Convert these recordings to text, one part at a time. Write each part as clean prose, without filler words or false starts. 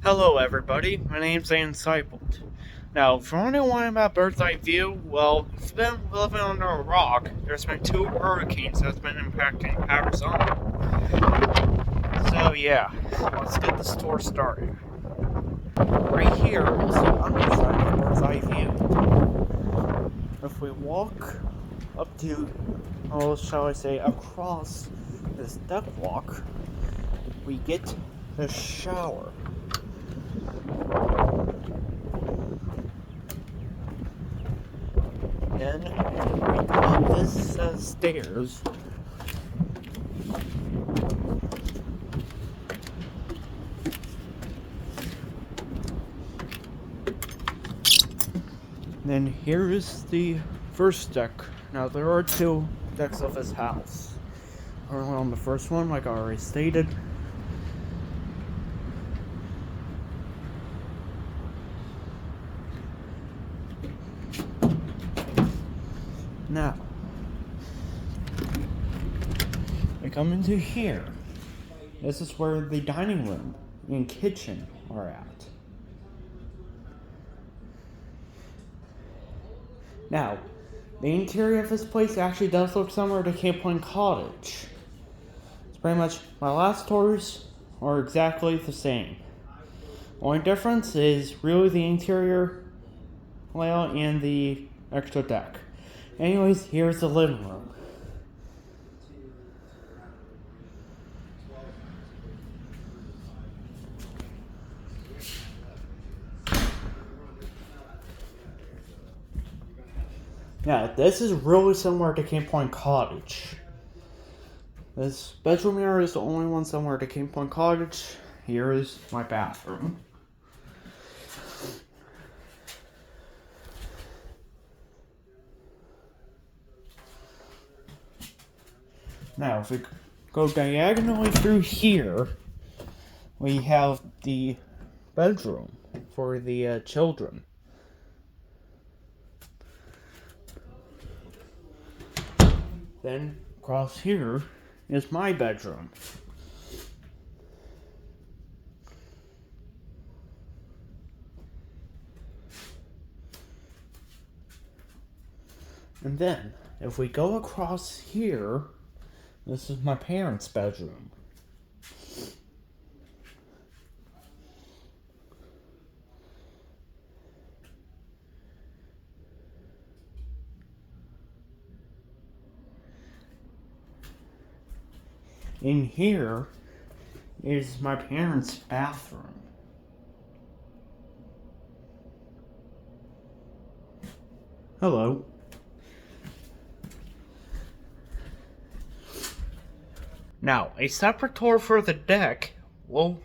Hello everybody, my name's Zane Seibold. Now, for anyone about Bird's Eye View, well, if you've been living under a rock, there's been two hurricanes that's been impacting Arizona. So yeah, let's get this tour started. Right here is the underside of Bird's Eye View. If we walk up to, or shall I say, across this duck walk, we get the shower. Then we go up this stairs. Then here is the first deck. Now there are two decks of this house. Currently on the first one, like I already stated. Now, we come into here. This is where the dining room and kitchen are at. Now, the interior of this place actually does look similar to Cape Point Cottage. It's pretty much, my last tours are exactly the same. Only difference is really the interior layout and the extra deck. Anyways, here's the living room. Yeah, this is really similar to Cape Point Cottage. This bedroom area is the only one similar to Cape Point Cottage. Here is my bathroom. Now, if we go diagonally through here, we have the bedroom for the children. Then, across here is my bedroom. And then, if we go across here, this is my parents' bedroom. In here is my parents' bathroom. Hello. Now, a separate tour for the deck, well,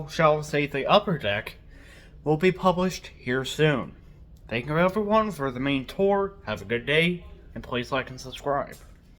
shall we say the upper deck, will be published here soon. Thank you everyone for the main tour, have a good day, and please like and subscribe.